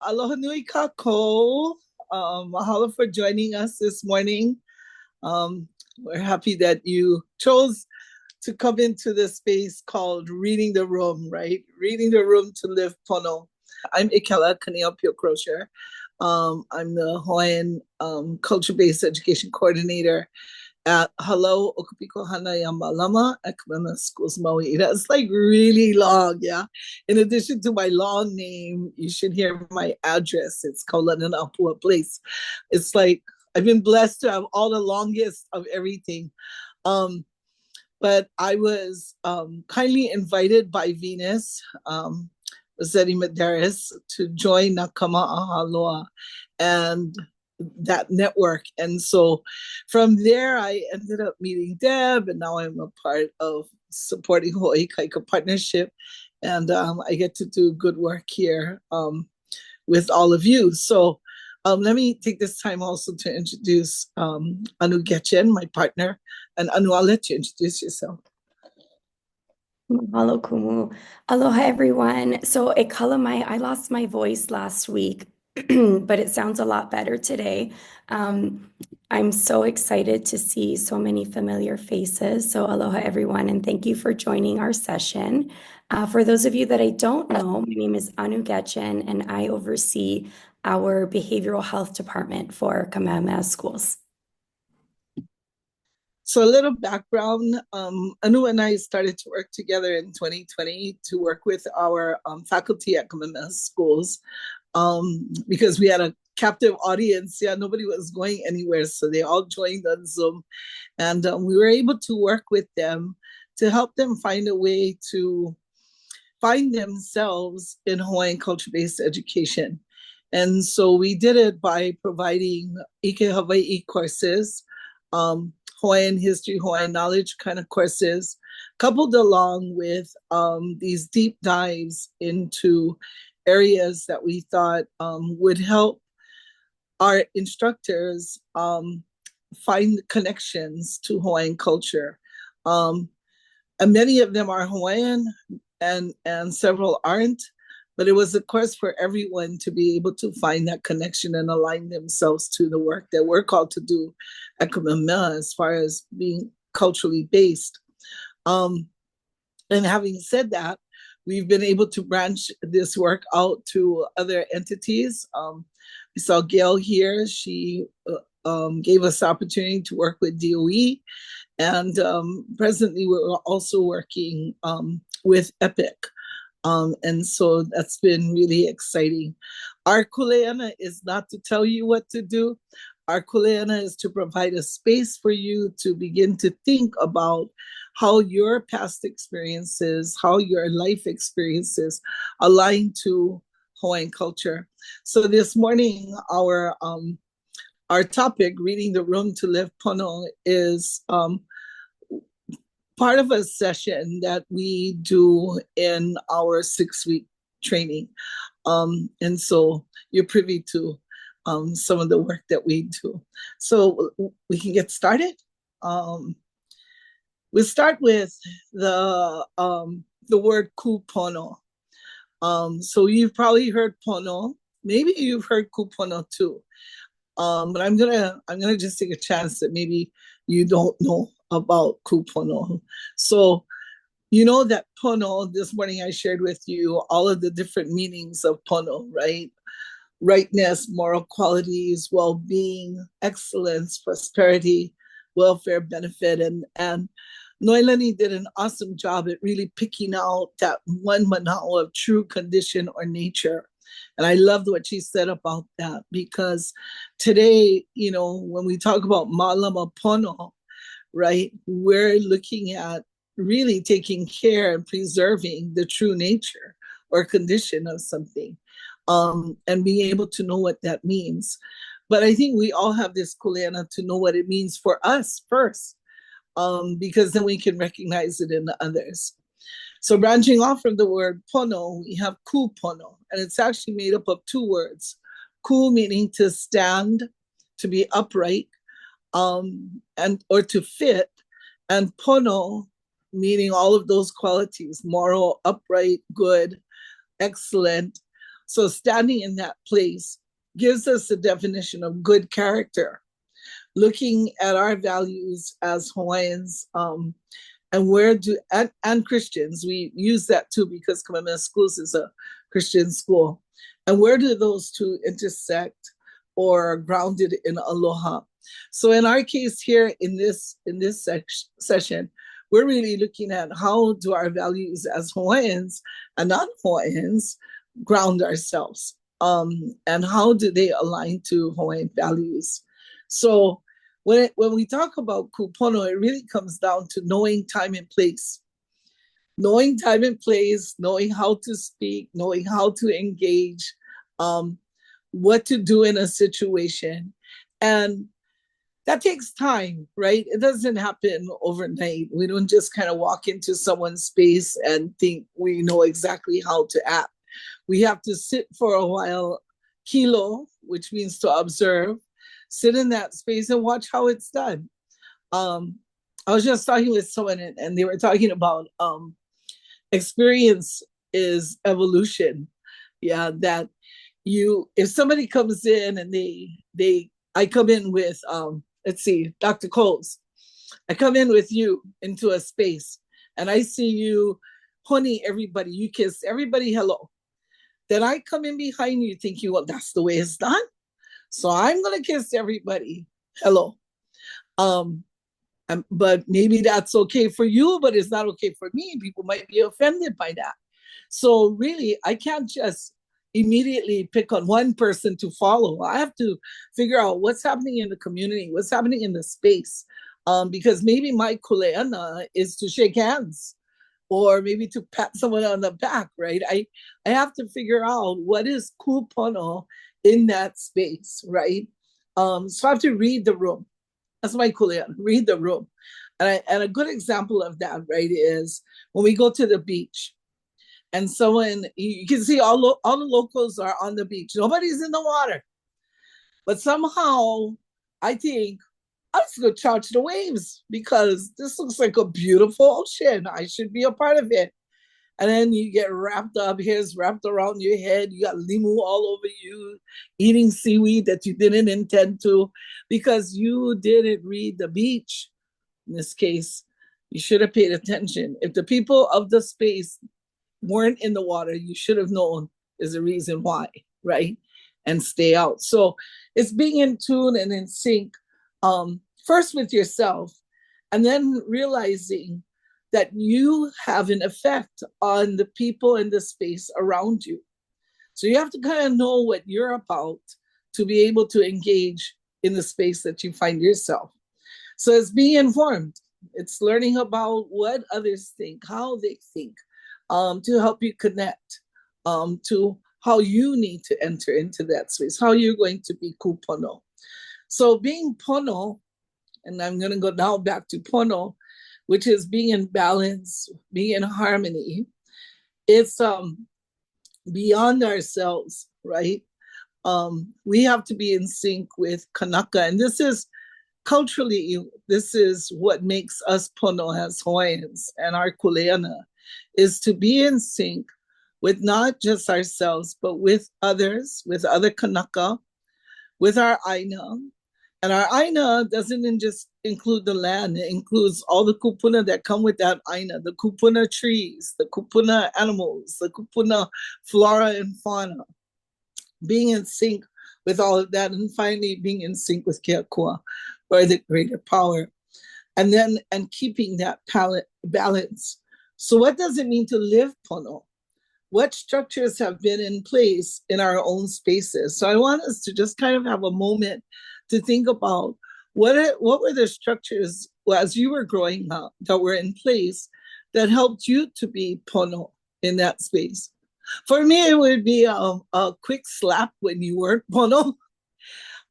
Aloha nui kako. Mahalo for joining us this morning. We're happy that you chose to come into this space called Reading the Room, right? Reading the Room to Live Pono. I'm Ekela, Kaniaupio-Crozier. I'm the Hawaiian Culture-Based Education Coordinator at Hello Okupiko Hana Yamalama at Kamehameha Schools Maui. That's like really long, yeah. In addition to my long name, you should hear my address. It's Kaulananapua Place. It's like I've been blessed to have all the longest of everything. But I was kindly invited by Venus, Zeddy Medeiros, to join Nakama Ahaloa and that network. And so from there, I ended up meeting Deb, and now I'm a part of supporting Hawaii Kaika Partnership. And I get to do good work here with all of you. So let me take this time also to introduce Anu Getgen, my partner. And Anu, I'll let you introduce yourself. Mahalo kumu. Aloha, everyone. So I lost my voice last week, but it sounds a lot better today. I'm so excited to see so many familiar faces. So aloha, everyone, and thank you for joining our session. For those of you that I don't know, my name is Anu Getgen, and I oversee our behavioral health department for Kamehameha Schools. So a little background, Anu and I started to work together in 2020 to work with our faculty at Kamehameha Schools because we had a captive audience. Yeah, nobody was going anywhere, so they all joined on Zoom. And we were able to work with them to help them find a way to find themselves in Hawaiian culture-based education. And so we did it by providing ʻike Hawaiʻi courses, Hawaiian history, Hawaiian knowledge kind of courses, coupled along with these deep dives into areas that we thought would help our instructors find connections to Hawaiian culture. And many of them are Hawaiian and several aren't, but it was a course for everyone to be able to find that connection and align themselves to the work that we're called to do at Kamehameha as far as being culturally based. And having said that, we've been able to branch this work out to other entities. We saw Gail here. She gave us the opportunity to work with DOE. And presently, we're also working with EPIC. And so that's been really exciting. Our kuleana is not to tell you what to do. Our kuleana is to provide a space for you to begin to think about how your past experiences, how your life experiences align to Hawaiian culture. So this morning, our topic, Reading the Room to Live Pono, is part of a session that we do in our 6-week training. And so you're privy to some of the work that we do. So we can get started. We'll start with the word kupono. So you've probably heard pono. Maybe you've heard kupono too. But I'm gonna just take a chance that maybe you don't know about kupono. So you know that pono, this morning I shared with you all of the different meanings of pono, right? Rightness, moral qualities, well-being, excellence, prosperity, welfare, benefit, and Noelani did an awesome job at really picking out that one manao of true condition or nature. And I loved what she said about that, because today, you know, when we talk about malama pono, right, we're looking at really taking care and preserving the true nature or condition of something, and being able to know what that means. But I think we all have this kuleana to know what it means for us first, because then we can recognize it in the others. So branching off from the word pono, we have ku pono, and it's actually made up of 2 words. Ku meaning to stand, to be upright, and or to fit, and pono meaning all of those qualities: moral, upright, good, excellent, So standing in that place gives us the definition of good character, looking at our values as Hawaiians, and Christians. We use that too because Kamehameha Schools is a Christian school. And where do those two intersect or are grounded in aloha? So in our case here in this session, we're really looking at how do our values as Hawaiians and non-Hawaiians ground ourselves, and how do they align to Hawaiian values? So when we talk about kupono, it really comes down to knowing time and place. Knowing time and place, knowing how to speak, knowing how to engage, what to do in a situation. And that takes time, right? It doesn't happen overnight. We don't just kind of walk into someone's space and think we know exactly how to act. We have to sit for a while, kilo, which means to observe, sit in that space and watch how it's done. I was just talking with someone and they were talking about experience is evolution. Yeah, that if somebody comes in and I come in with, let's see, Dr. Coles, I come in with you into a space and I see you honey everybody, you kiss everybody hello. Then I come in behind you thinking, well, that's the way it's done. So I'm going to kiss everybody hello. But maybe that's okay for you, but it's not okay for me. People might be offended by that. So really, I can't just immediately pick on one person to follow. I have to figure out what's happening in the community, what's happening in the space. Because maybe my kuleana is to shake hands or maybe to pat someone on the back, right? I have to figure out what is kupono in that space, right? So I have to read the room. That's my kuleana, read the room. And a good example of that, right, is when we go to the beach and someone, you can see all the locals are on the beach. Nobody's in the water. But somehow I think, I'm just going to charge the waves because this looks like a beautiful ocean. I should be a part of it. And then you get wrapped up, hair's wrapped around your head. You got limu all over you, eating seaweed that you didn't intend to because you didn't read the beach. In this case, you should have paid attention. If the people of the space weren't in the water, you should have known there's a reason why, right? And stay out. So it's being in tune and in sync, first with yourself, and then realizing that you have an effect on the people in the space around you. So you have to kind of know what you're about to be able to engage in the space that you find yourself. So it's being informed. It's learning about what others think, how they think, to help you connect to how you need to enter into that space, how you're going to be kupono. So being pono, and I'm going to go now back to pono, which is being in balance, being in harmony. It's beyond ourselves, right? We have to be in sync with kanaka. And this is culturally, this is what makes us pono as Hawaiians and our kuleana, is to be in sync with not just ourselves, but with others, with other kanaka, with our aina. And our aina doesn't just include the land, it includes all the kupuna that come with that aina, the kupuna trees, the kupuna animals, the kupuna flora and fauna. Being in sync with all of that, and finally being in sync with Keakua, or the greater power. And then, and keeping that balance. So what does it mean to live pono? What structures have been in place in our own spaces? So I want us to just kind of have a moment to think about what were the structures as you were growing up that were in place that helped you to be pono in that space. For me, it would be a quick slap when you weren't pono.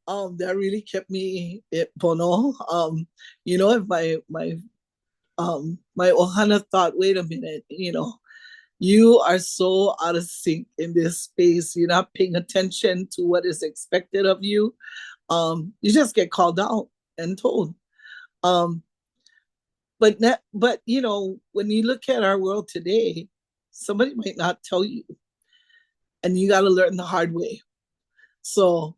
That really kept me pono. If my ohana thought, wait a minute, you are so out of sync in this space. You're not paying attention to what is expected of you. You just get called out and told. But when you look at our world today, somebody might not tell you. and you got to learn the hard way. So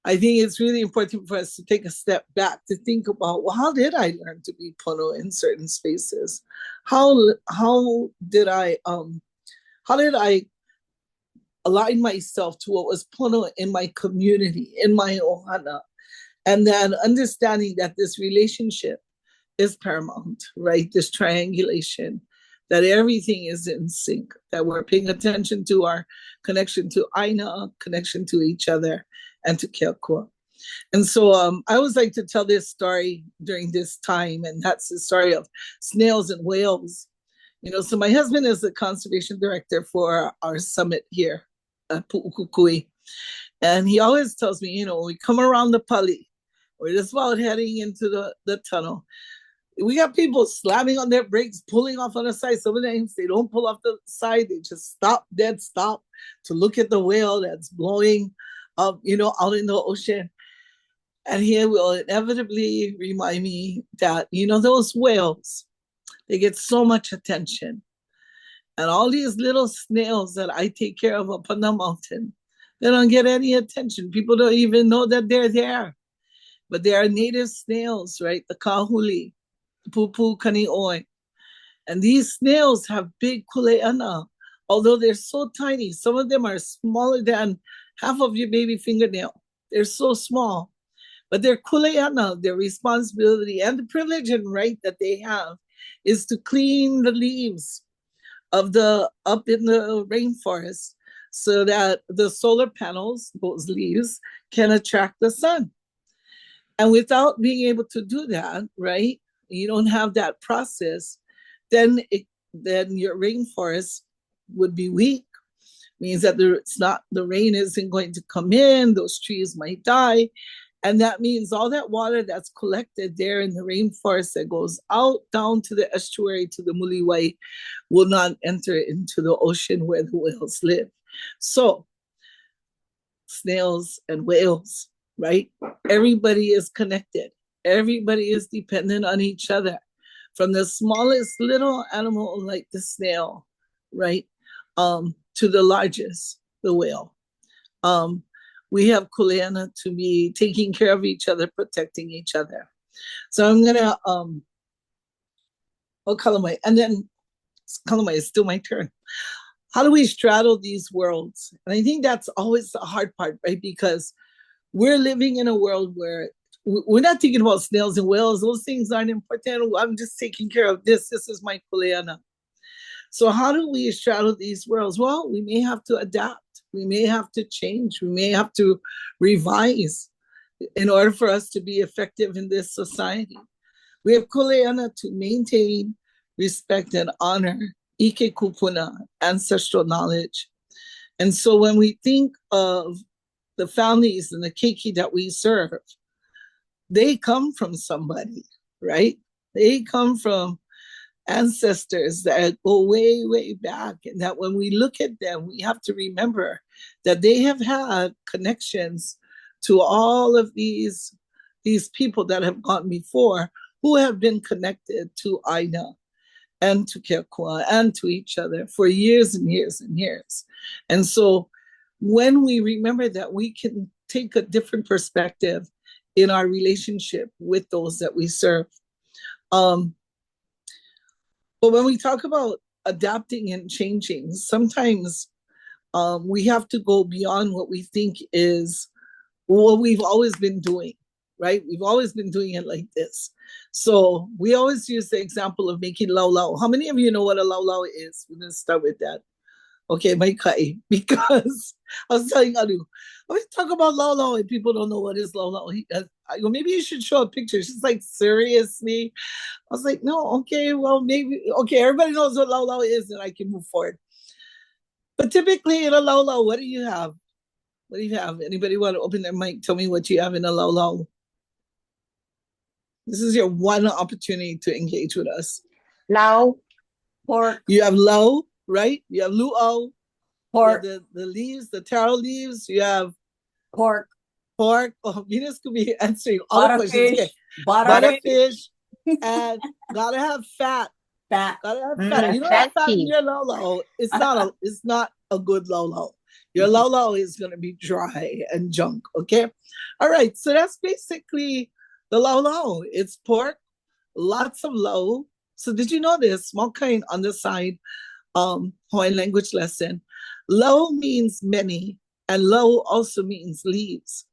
I think it's really important for us to take a step back to think about, well, how did I learn to be Pono in certain spaces? How did I align myself to what was Pono in my community, in my ohana? And then understanding that this relationship is paramount, right? This triangulation, that everything is in sync, that we're paying attention to our connection to Aina, connection to each other, and to Keakua. And so I always like to tell this story during this time, and that's the story of snails and whales. So my husband is the conservation director for our summit here at Pu'ukukui. And he always tells me, when we come around the pali, we're just about heading into the tunnel, we got people slamming on their brakes, pulling off on the side. Some of them, they don't pull off the side, they just stop, dead stop, to look at the whale that's blowing up, out in the ocean. And he will inevitably remind me that, those whales, they get so much attention. And all these little snails that I take care of up on the mountain, they don't get any attention. People don't even know that they're there. But they are native snails, right? The kahuli, the pupu kanioi. And these snails have big kuleana, although they're so tiny. Some of them are smaller than half of your baby fingernail. They're so small. But their kuleana, their responsibility and the privilege and right that they have is to clean the leaves up in the rainforest so that the solar panels, those leaves, can attract the sun. And without being able to do that, right, you don't have that process, then your rainforest would be weak. Means that the rain isn't going to come in, those trees might die. And that means all that water that's collected there in the rainforest that goes out down to the estuary, to the muliwai, will not enter into the ocean where the whales live. So, snails and whales, right? Everybody is connected. Everybody is dependent on each other. From the smallest little animal like the snail, right, to the largest, the whale. We have kuleana to be taking care of each other, protecting each other. So I'm gonna kalamai, and then kalamai is still my turn. How do we straddle these worlds? And I think that's always the hard part, right? Because we're living in a world where we're not thinking about snails and whales. Those things aren't important. I'm just taking care of this. This is my kuleana. So how do we straddle these worlds? Well, we may have to adapt. We may have to change. We may have to revise in order for us to be effective in this society. We have kuleana to maintain, respect, and honor ʻike kupuna, ancestral knowledge. And so when we think of the families and the keiki that we serve, they come from somebody, right? They come from ancestors that go way, way back. And that when we look at them, we have to remember that they have had connections to all of these people that have gone before, who have been connected to Aina and to Keakua and to each other for years and years and years. And so when we remember that, we can take a different perspective in our relationship with those that we serve. But when we talk about adapting and changing, sometimes we have to go beyond what we think is what we've always been doing, right? We've always been doing it like this. So we always use the example of making laulau. How many of you know what a laulau is? We're going to start with that. Okay, my kai, because I was telling Anu, I was talking about laulau and people don't know what is laulau. Maybe you should show a picture. She's like, seriously? I was like, no, okay, well, maybe, okay, everybody knows what laulau is and I can move forward. But typically in a laulau, what do you have? What do you have? Anybody want to open their mic? Tell me what you have in a laulau. This is your one opportunity to engage with us. Lau, pork. You have lau, right? You have luau. Pork. The leaves, the taro leaves. You have Pork. Pork. Oh, Venus could be answering all the questions. Okay. Butterfish. And gotta have fat. Fat. Gotta have fat. You don't have fat in your laulau. It's not a good laulau. Your laulau is going to be dry and junk, okay? All right, so that's basically the laulau. It's pork, lots of lau. So did you know this? Small kind on the side, Hawaiian language lesson. Lau means many, and lau also means leaves.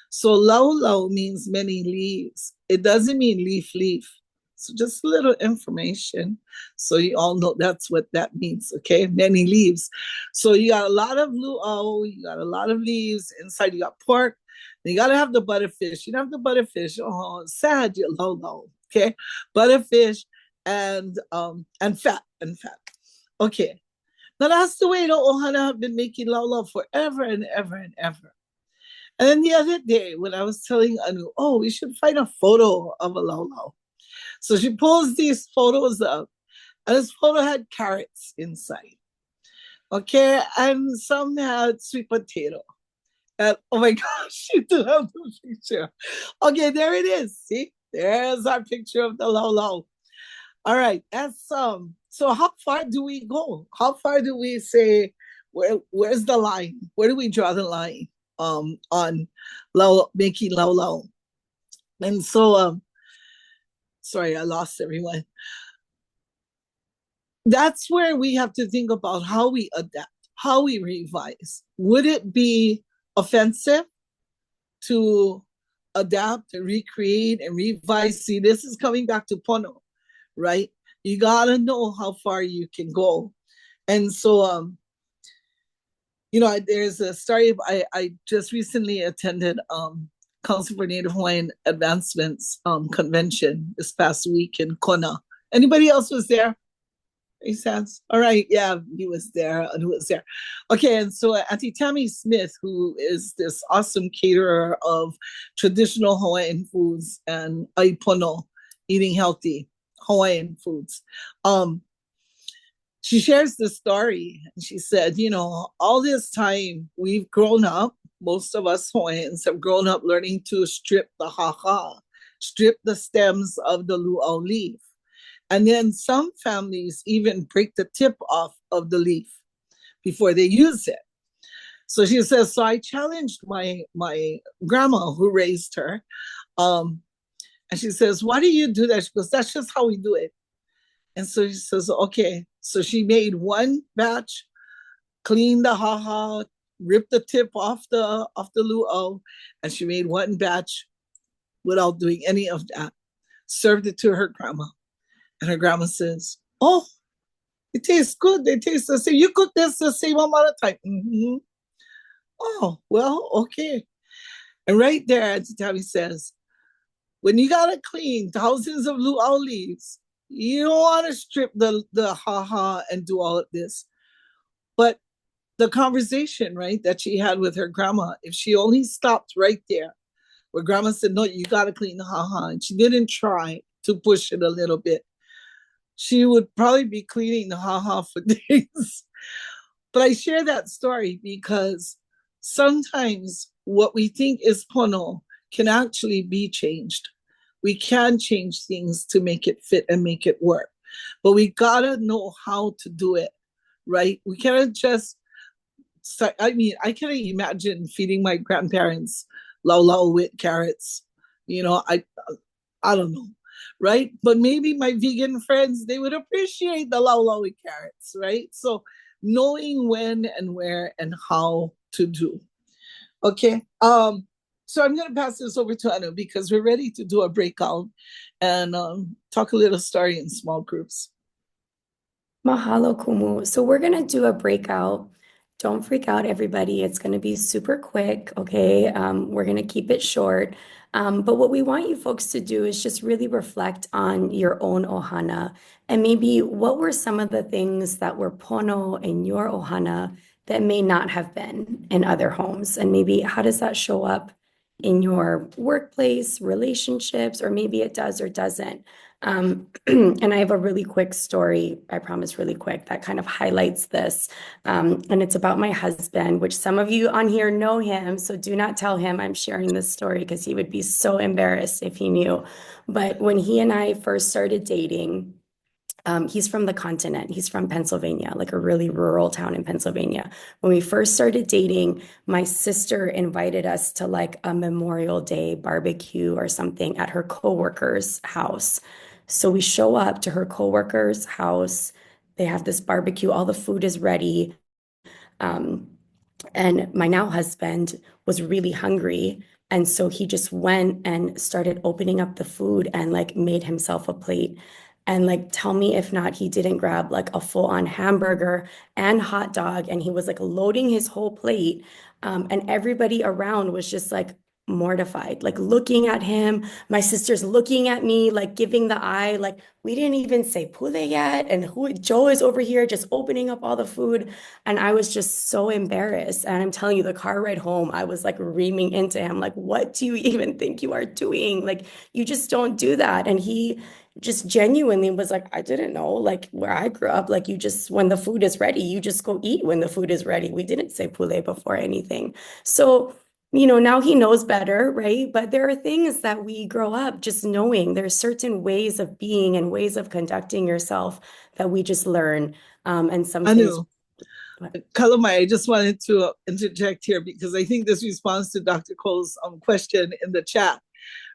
So lau means many leaves. It doesn't mean leaf. So just a little information. So you all know that's what that means, okay? Many leaves. So you got a lot of luau, you got a lot of leaves. Inside you got pork. You got to have the butterfish. You don't have the butterfish. Oh, sad, you lau, okay? Butterfish and fat. Okay. Now that's the way the ohana have been making lau forever and ever and ever. And then the other day when I was telling Anu, oh, we should find a photo of a lau. So she pulls these photos up, and this photo had carrots inside. Okay, and some had sweet potato. And oh my gosh, you do have the picture. Okay, there it is. See, there's our picture of the lau. All right, that's so how far do we go? How far do we say where's the line? Where do we draw the line on making lau? And so sorry, I lost everyone. That's where we have to think about how we adapt, how we revise. Would it be offensive to adapt and recreate and revise? See, this is coming back to Pono, right? You gotta know how far you can go. And so, there's a story. I just recently attended Council for Native Hawaiian Advancements convention this past week in Kona. Anybody else was there? Makes sense. All right, yeah, he was there and who was there. Okay, and so Auntie Tammy Smith, who is this awesome caterer of traditional Hawaiian foods and Pono, eating healthy Hawaiian foods. She shares this story. And she said, all this time we've grown up, most of us Hawaiians have grown up learning to strip the haha, strip the stems of the luau leaf. And then some families even break the tip off of the leaf before they use it. So she says, so I challenged my grandma who raised her. And she says, why do you do that? She goes, that's just how we do it. And so she says, okay. So she made one batch, cleaned the haha, ripped the tip off the luau, and she made one batch without doing any of that. Served it to her grandma. And her grandma says, oh, it tastes good. They taste the same. You cook this the same amount of time. Mm-hmm. Oh, well, okay. And right there, Auntie Tammy says, when you got to clean thousands of luau leaves, you don't want to strip the haha and do all of this. But the conversation, right, that she had with her grandma, if she only stopped right there, where grandma said, no, you got to clean the haha, and she didn't try to push it a little bit, she would probably be cleaning the haha for days. But I share that story because sometimes what we think is pono can actually be changed. We can change things to make it fit and make it work. But we gotta know how to do it, right? We cannot just, I can't imagine feeding my grandparents lau with carrots. I don't know. Right? But maybe my vegan friends, they would appreciate the lau with carrots, right? So knowing when and where and how to do. Okay. So I'm going to pass this over to Anu because we're ready to do a breakout and talk a little story in small groups. Mahalo, Kumu. So we're going to do a breakout. Don't freak out, everybody. It's going to be super quick, okay? We're going to keep it short. But what we want you folks to do is just really reflect on your own ohana and maybe what were some of the things that were pono in your ohana that may not have been in other homes, and maybe how does that show up in your workplace, relationships, or maybe it does or doesn't. And I have a really quick story, I promise really quick, that kind of highlights this. And it's about my husband, which some of you on here know him, so do not tell him I'm sharing this story because he would be so embarrassed if he knew. But when he and I first started dating, He's from the continent. He's from Pennsylvania, like a really rural town in Pennsylvania. When we first started dating, my sister invited us to like a Memorial Day barbecue or something at her coworker's house. So we show up to her coworker's house. They have this barbecue. All the food is ready. And my now husband was really hungry. And so he just went and started opening up the food and like made himself a plate. And like, tell me if not, he didn't grab like a full-on hamburger and hot dog. And he was like loading his whole plate. And everybody around was just like mortified, like looking at him. My sister's looking at me, like giving the eye, like we didn't even say pule yet. And Joe is over here just opening up all the food. And I was just so embarrassed. And I'm telling you, the car ride home, I was like reaming into him, like, what do you even think you are doing? Like, you just don't do that. And he just genuinely was like, I didn't know, like where I grew up, like you just, when the food is ready, you just go eat when the food is ready. We didn't say pule before anything. So, now he knows better, right? But there are things that we grow up just knowing. There's certain ways of being and ways of conducting yourself that we just learn. And some things. Kalamai, I just wanted to interject here because I think this responds to Dr. Cole's question in the chat,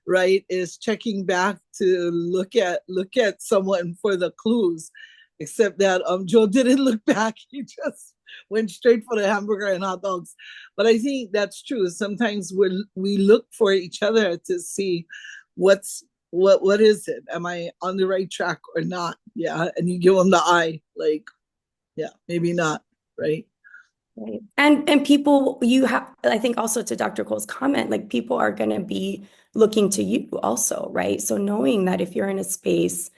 right? Is checking back to look at someone for the clues, except that Joe didn't look back. He just went straight for the hamburger and hot dogs. But I think that's true. Sometimes we look for each other to see what is it? Am I on the right track or not? Yeah, and you give them the eye, like, yeah, maybe not, right? Right. And people, you have, I think also to Dr. Cole's comment, like people are going to be looking to you also, right? So knowing that if you're in a space,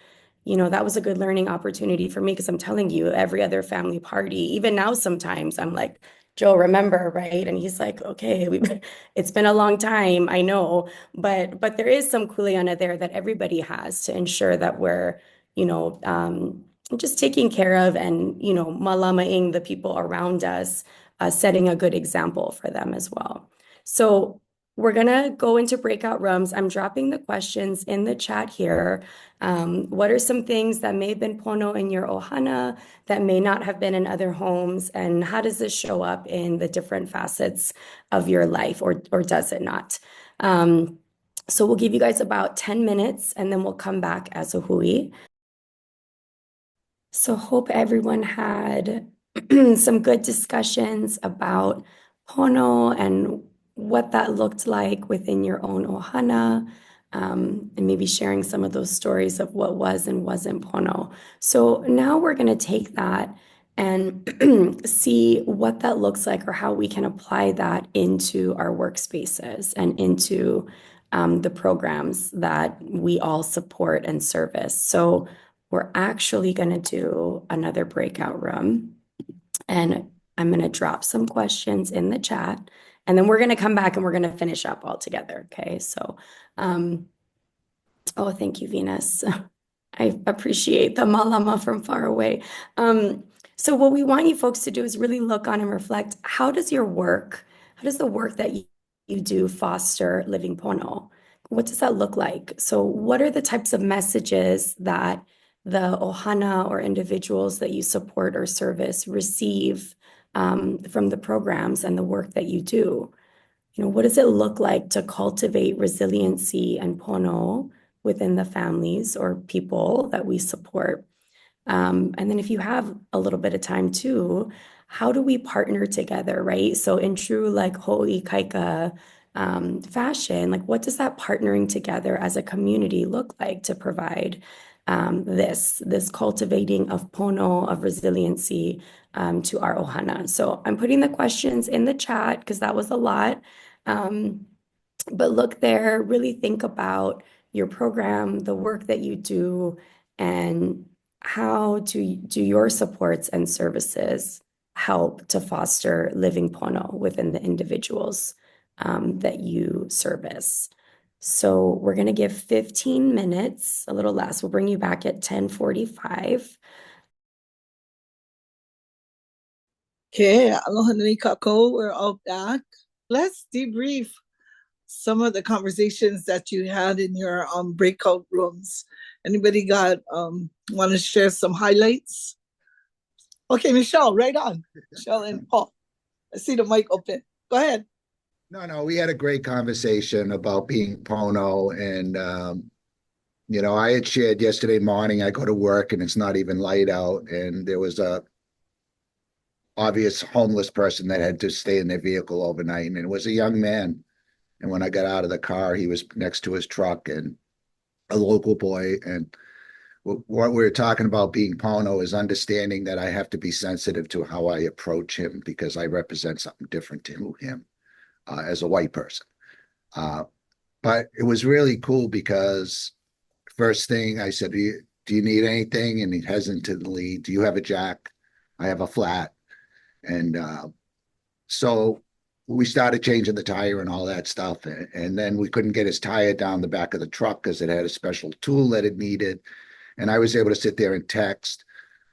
that was a good learning opportunity for me because I'm telling you, every other family party, even now, sometimes I'm like, Joe, remember, right? And he's like, okay, it's been a long time, I know, but there is some kuleana there that everybody has to ensure that we're, just taking care of and, malamaing the people around us, setting a good example for them as well. So we're going to go into breakout rooms. I'm dropping the questions in the chat here. What are some things that may have been pono in your ohana that may not have been in other homes? And how does this show up in the different facets of your life, or does it not? So we'll give you guys about 10 minutes and then we'll come back as a hui. So hope everyone had some good discussions about pono and what that looked like within your own ohana, and maybe sharing some of those stories of what was and wasn't pono. So now we're going to take that and see what that looks like or how we can apply that into our workspaces and into the programs that we all support and service. So we're actually going to do another breakout room, and I'm going to drop some questions in the chat, and then we're going to come back and we're going to finish up all together. Okay. So, oh, thank you, Venus. I appreciate the malama from far away. So what we want you folks to do is really look on and reflect, how does the work that you do foster living pono? What does that look like? So what are the types of messages that the ohana or individuals that you support or service receive from the programs and the work that you do? What does it look like to cultivate resiliency and pono within the families or people that we support? And then if you have a little bit of time too, how do we partner together, right? So in true like ho'i kaika fashion, like what does that partnering together as a community look like to provide this cultivating of pono, of resiliency to our ohana? So I'm putting the questions in the chat because that was a lot. But look there, really think about your program, the work that you do, and how do your supports and services help to foster living pono within the individuals that you service. So we're going to give 15 minutes, a little less. We'll bring you back at 10:45. Okay, aloha nani kako. We're all back. Let's debrief some of the conversations that you had in your breakout rooms. Anybody got want to share some highlights? Okay, Michelle, right on. Michelle and Paul. I see the mic open. Go ahead. No, we had a great conversation about being Pono. And, I had shared yesterday morning, I go to work and it's not even light out. And there was a obvious homeless person that had to stay in their vehicle overnight. And it was a young man. And when I got out of the car, he was next to his truck, and a local boy. And what we were talking about being Pono is understanding that I have to be sensitive to how I approach him, because I represent something different to him as a white person. But it was really cool because first thing I said, do you need anything? And he hesitantly, do you have a jack? I have a flat. And so we started changing the tire and all that stuff. And then we couldn't get his tire down the back of the truck because it had a special tool that it needed. And I was able to sit there and text.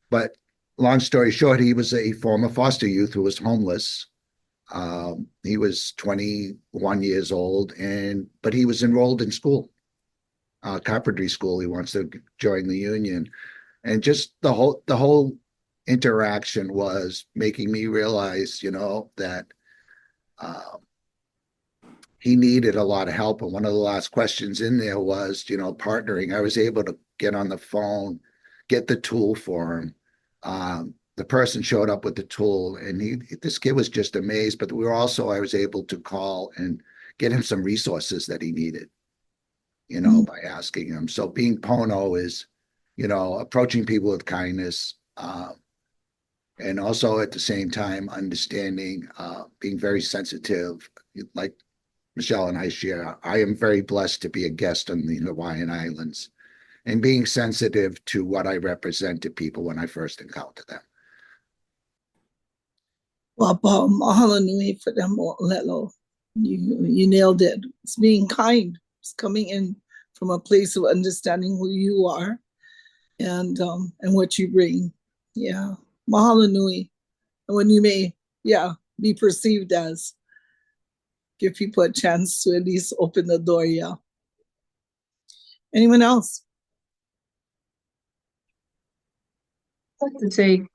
But long story short, he was a former foster youth who was homeless. He was 21 years old, but he was enrolled in school, carpentry school. He wants to join the union. And just the whole interaction was making me realize, that he needed a lot of help. And one of the last questions in there was, partnering. I was able to get on the phone, get the tool for him. The person showed up with the tool, and this kid was just amazed. But I was able to call and get him some resources that he needed, by asking him. So being Pono is, approaching people with kindness, and also at the same time understanding, being very sensitive. Like Michelle and I share, I am very blessed to be a guest on the Hawaiian Islands, and being sensitive to what I represent to people when I first encounter them. Well, mahalo nui for them, Lelo. You nailed it. It's being kind. It's coming in from a place of understanding who you are and what you bring. Yeah. Mahalo nui. And when you may, be perceived as, give people a chance to at least open the door. Yeah. Anyone else? I'd like to say,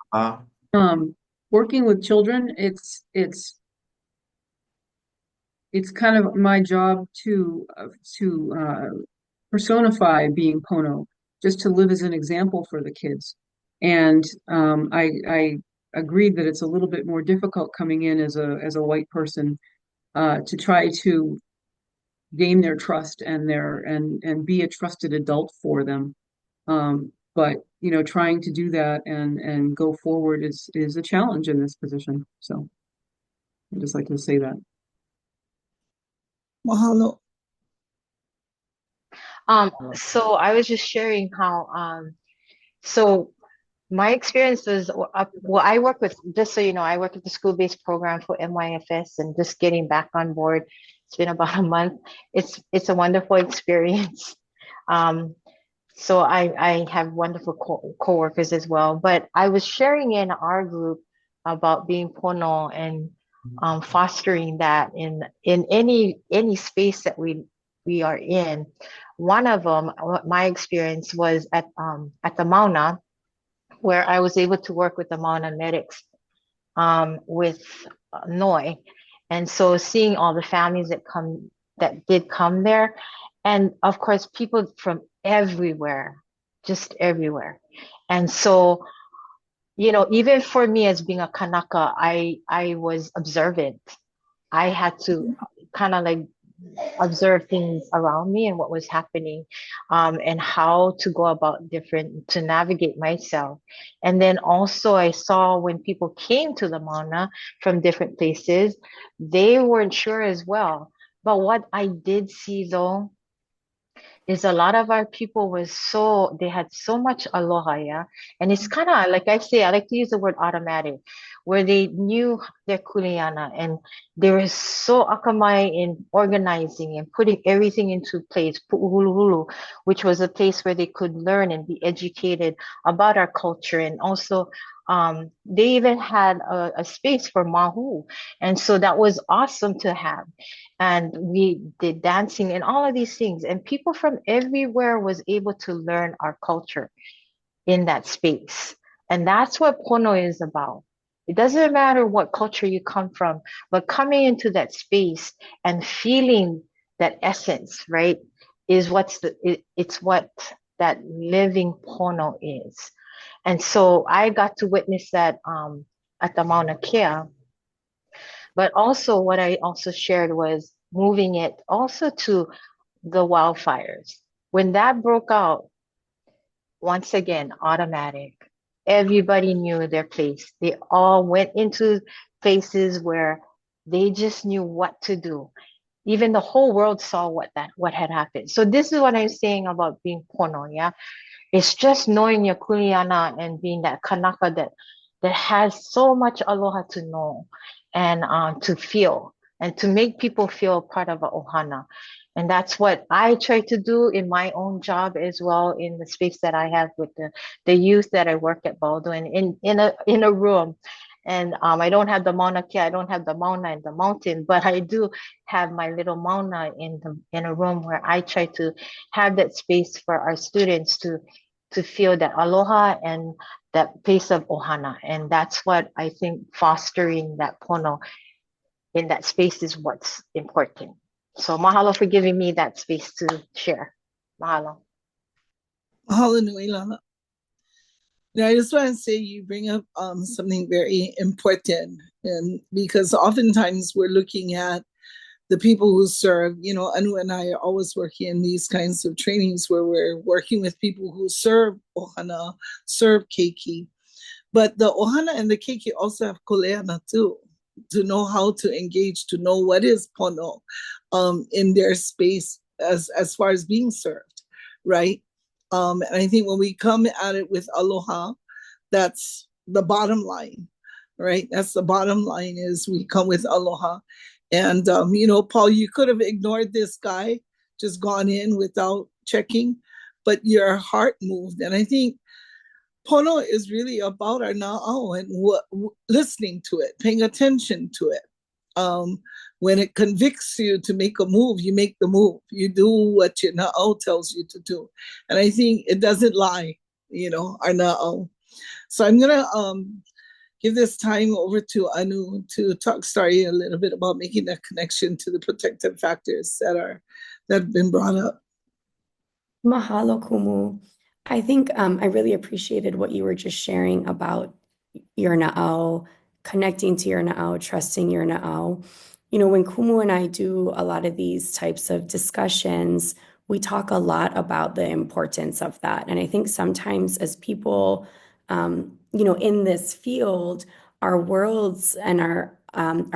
working with children, it's kind of my job to personify being Pono, just to live as an example for the kids. And I agreed that it's a little bit more difficult coming in as a white person to try to gain their trust and be a trusted adult for them. But trying to do that and go forward is a challenge in this position. So I'd just like to say that. Mahalo. So I was just sharing how so my experience was I work with, just so you know, I work with the school-based program for MYFS, and just getting back on board. It's been about a month. It's a wonderful experience. So I have wonderful co-workers as well. But I was sharing in our group about being Pono and fostering that in any space that we are in. One of them, my experience was at the Mauna, where I was able to work with the Mauna medics with Noi. And so seeing all the families that did come there, and of course people from everywhere, just everywhere. And so, even for me as being a Kanaka, I was observant. I had to kind of like observe things around me and what was happening, and how to go about to navigate myself. And then also I saw when people came to the Mauna from different places, they weren't sure as well. But what I did see though is a lot of our people they had so much aloha, yeah. And it's kind of like I say, I like to use the word automatic. where they knew their kuleana and they were so akamai in organizing and putting everything into place, pu'uhuluhulu, which was a place where they could learn and be educated about our culture. And also, they even had a space for mahu. And so that was awesome to have. And we did dancing and all of these things. And people from everywhere was able to learn our culture in that space. And that's what Pono is about. It doesn't matter what culture you come from, but coming into that space and feeling that essence, right, is it's what that living Pono is. And so I got to witness that at the Mauna Kea. But also what I also shared was moving it also to the wildfires. When that broke out, once again, automatic. Everybody knew their place. They all went into places where they just knew what to do. Even the whole world saw what had happened. So this is what I'm saying about being Pono, yeah? It's just knowing your kuleana and being that kanaka that has so much aloha to know and to feel and to make people feel part of a ohana. And that's what I try to do in my own job as well, in the space that I have with the youth that I work at Baldwin in a room. And I don't have the Mauna Kea, I don't have the Mauna in the mountain, but I do have my little Mauna in a room where I try to have that space for our students to feel that aloha and that place of ohana. And that's what I think fostering that pono in that space is what's important. So mahalo for giving me that space to share. Mahalo. Mahalo nui lana. Now, I just want to say you bring up something very important, and because oftentimes we're looking at the people who serve, you know, Anu and I are always working in these kinds of trainings where we're working with people who serve ohana, serve keiki. But the ohana and the keiki also have kuleana too, to know how to engage, to know what is pono in their space as far as being served, right? And I think when we come at it with aloha, that's the bottom line, right? That's the bottom line, is we come with aloha. And, you know, Paul, you could have ignored this guy, just gone in without checking, but your heart moved. And I think Pono is really about our na'au and listening to it, paying attention to it. When it convicts you to make a move, you make the move. You do what your na'au tells you to do. And I think it doesn't lie, you know, our na'au. So I'm going to give this time over to Anu to talk, Starry, a little bit about making that connection to the protective factors that have been brought up. Mahalo, Kumu. I think I really appreciated what you were just sharing about your na'au, connecting to your na'au, trusting your na'au. You know, when Kumu and I do a lot of these types of discussions, we talk a lot about the importance of that. And I think sometimes as people, you know, in this field, our worlds and our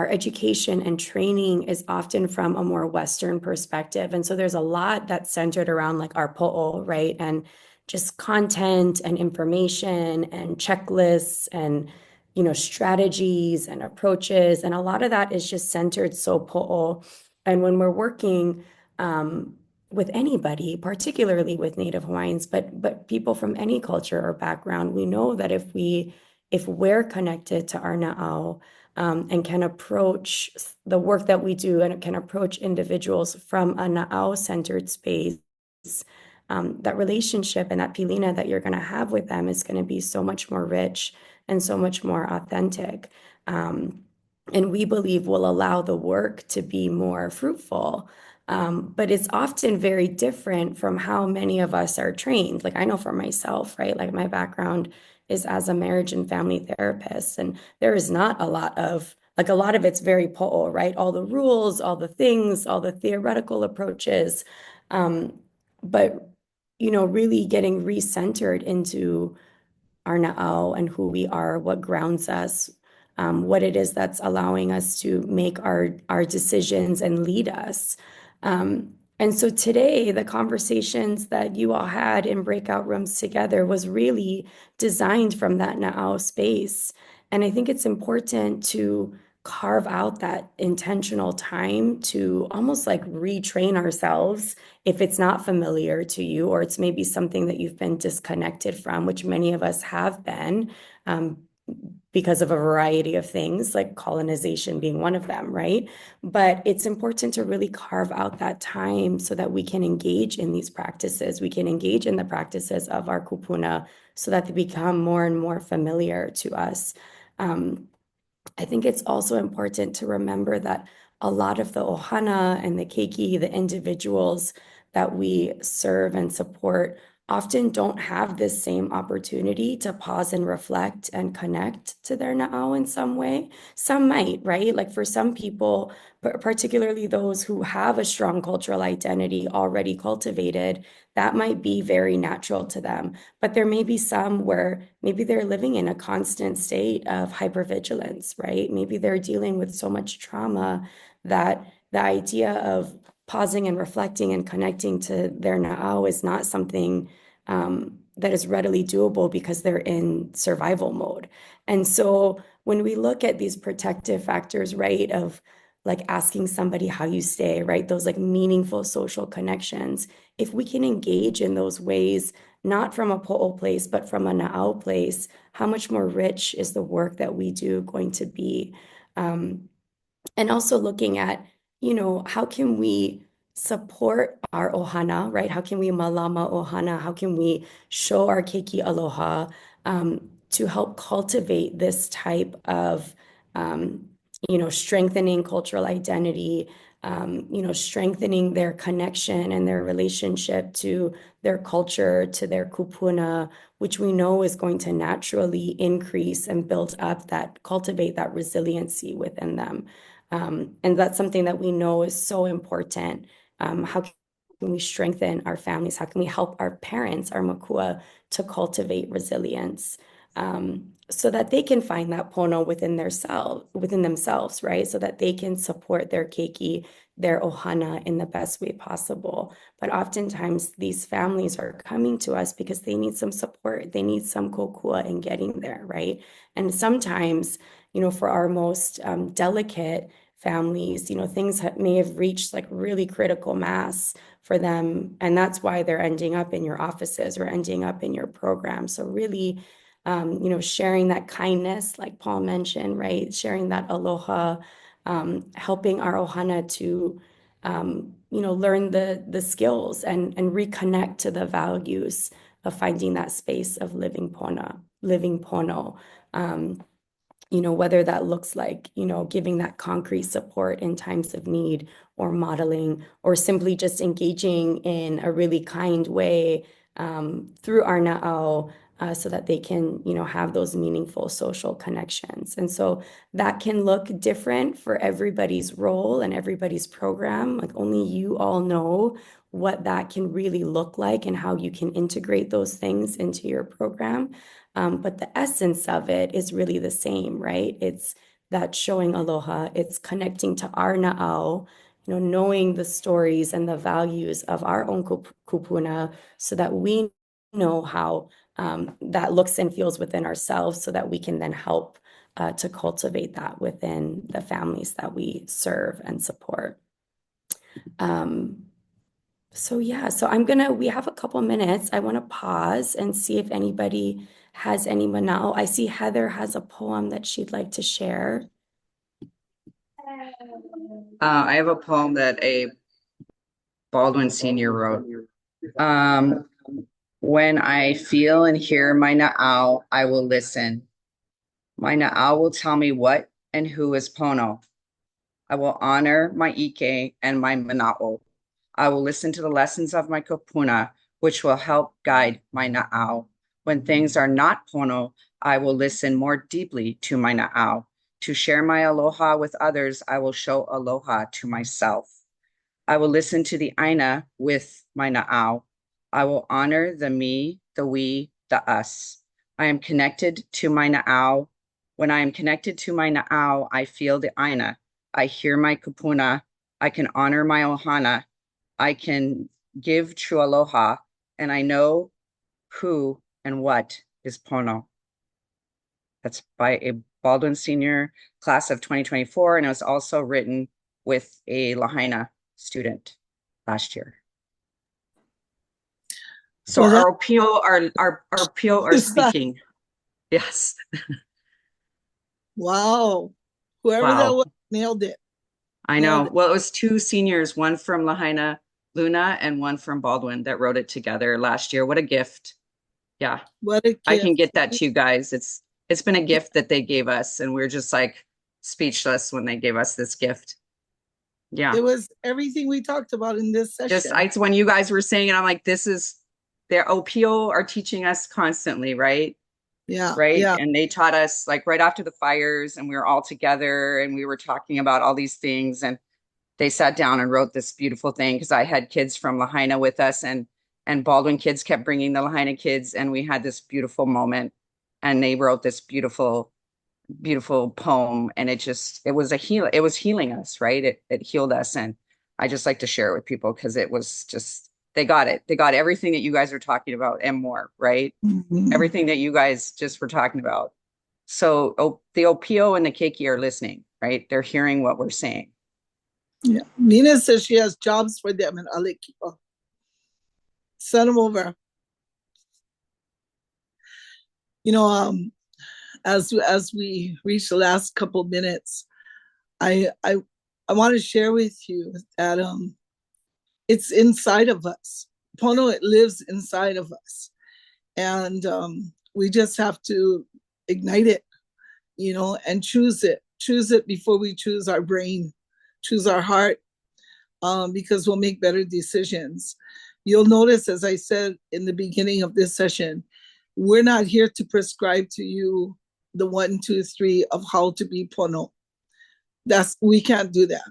education and training is often from a more Western perspective. And so there's a lot that's centered around like our po'o, right? And just content and information and checklists and, you know, strategies and approaches. And a lot of that is just centered so po'o. And when we're working with anybody, particularly with Native Hawaiians, but people from any culture or background, we know that if we're connected to our na'au and can approach the work that we do and can approach individuals from a na'au-centered space, that relationship and that pilina that you're going to have with them is going to be so much more rich and so much more authentic. And we believe will allow the work to be more fruitful. But it's often very different from how many of us are trained. Like I know for myself, right? Like my background is as a marriage and family therapist, and there is not a lot of it's very po'o, right? All the rules, all the things, all the theoretical approaches, but you know, really getting recentered into our na'au and who we are, what grounds us, what it is that's allowing us to make our decisions and lead us. And so today, the conversations that you all had in breakout rooms together was really designed from that na'au space. And I think it's important to carve out that intentional time to almost like retrain ourselves if it's not familiar to you, or it's maybe something that you've been disconnected from, which many of us have been, because of a variety of things, like colonization being one of them, right? But it's important to really carve out that time so that we can engage in these practices. We can engage in the practices of our kupuna so that they become more and more familiar to us. I think it's also important to remember that a lot of the ohana and the keiki, the individuals that we serve and support, often don't have this same opportunity to pause and reflect and connect to their na'au in some way. Some might, right? Like for some people, particularly those who have a strong cultural identity already cultivated, that might be very natural to them. But there may be some where maybe they're living in a constant state of hypervigilance, right? Maybe they're dealing with so much trauma that the idea of pausing and reflecting and connecting to their na'au is not something that is readily doable because they're in survival mode. And so when we look at these protective factors, right, of like asking somebody how you stay, right, those like meaningful social connections, if we can engage in those ways, not from a po'o place, but from a na'au place, how much more rich is the work that we do going to be? And also looking at, how can we support our ohana, right? How can we malama ohana? How can we show our keiki aloha to help cultivate this type of, strengthening cultural identity, strengthening their connection and their relationship to their culture, to their kupuna, which we know is going to naturally increase and build up cultivate that resiliency within them. And that's something that we know is so important. How can we strengthen our families? How can we help our parents, our makua, to cultivate resilience so that they can find that pono within themselves, right? So that they can support their keiki, their ohana in the best way possible. But oftentimes these families are coming to us because they need some support. They need some kokua in getting there, right? And sometimes, for our most delicate families, things may have reached like really critical mass for them. And that's why they're ending up in your offices or ending up in your program. So really, sharing that kindness, like Paul mentioned, right? Sharing that aloha, helping our ohana to, learn the skills and reconnect to the values of finding that space of living pono. Whether that looks like, giving that concrete support in times of need, or modeling, or simply just engaging in a really kind way through our na'au so that they can, have those meaningful social connections. And so that can look different for everybody's role and everybody's program. Like only you all know what that can really look like and how you can integrate those things into your program. But the essence of it is really the same, right? It's that showing aloha, it's connecting to our na'au, knowing the stories and the values of our own kupuna so that we know how that looks and feels within ourselves so that we can then help to cultivate that within the families that we serve and support. So we have a couple minutes. I want to pause and see if anybody has any mana'o. I see Heather has a poem that she'd like to share. I have a poem that a Baldwin Sr. wrote. When I feel and hear my na'au, I will listen. My na'au will tell me what and who is Pono. I will honor my ʻike and my mana'o. I will listen to the lessons of my kupuna, which will help guide my na'au. When things are not Pono, I will listen more deeply to my na'au. To share my aloha with others, I will show aloha to myself. I will listen to the aina with my na'au. I will honor the me, the we, the us. I am connected to my na'au. When I am connected to my na'au, I feel the aina. I hear my kupuna. I can honor my ohana. I can give true aloha, and I know who and what is Pono. That's by a Baldwin Senior class of 2024, and it was also written with a Lahaina student last year. So Well, our PO are speaking. Yes. Wow. Whoever that Wow. was nailed it. I Nailed know. it. Well, it was two seniors, one from Lahaina, Luna, and one from Baldwin that wrote it together last year. What a gift. Yeah. What a I can gift. get that to you guys. It's been a gift that they gave us, and we're just like speechless when they gave us this gift. Yeah. It was everything we talked about in this session. When you guys were saying it, I'm like, this is their OPO are teaching us constantly, right? Yeah. Right. Yeah. And they taught us like right after the fires, and we were all together and we were talking about all these things, and they sat down and wrote this beautiful thing, because I had kids from Lahaina with us, and Baldwin kids kept bringing the Lahaina kids, and we had this beautiful moment, and they wrote this beautiful poem, and it was healing us, right? It healed us, and I just like to share it with people because it was just, they got everything that you guys are talking about and more, right? Mhm. Everything that you guys just were talking about. So the OPO and the keiki are listening, right? They're hearing what we're saying. Yeah. Nina says she has jobs for them in Alekipa. Send them over. You know, as we reach the last couple minutes, I want to share with you that it's inside of us. Pono, it lives inside of us, and we just have to ignite it, you know, and choose it. Choose it before we choose our brain, choose our heart, because we'll make better decisions. You'll notice, as I said in the beginning of this session, we're not here to prescribe to you the 1, 2, 3 of how to be Pono. We can't do that.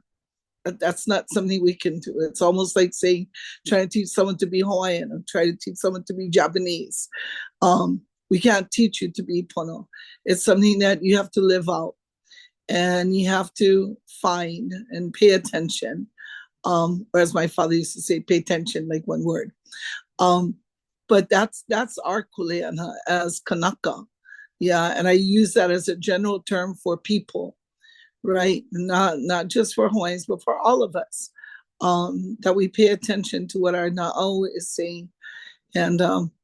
That's not something we can do. It's almost like saying, trying to teach someone to be Hawaiian or try to teach someone to be Japanese. We can't teach you to be Pono. It's something that you have to live out, and you have to find and pay attention. Or as my father used to say, pay attention, like one word. But that's our kuleana as kanaka. Yeah, and I use that as a general term for people, right? Not just for Hawaiians, but for all of us. That we pay attention to what our na'au is saying. And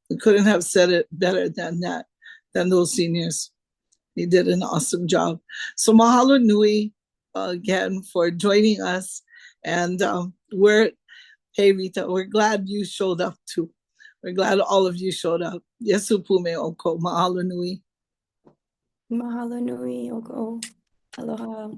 we couldn't have said it better than that, than those seniors. They did an awesome job. So mahalo nui again for joining us. And hey Rita, we're glad you showed up too. We're glad all of you showed up. Yesu pume oko, mahalo nui. Mahalo nui, oko. Aloha.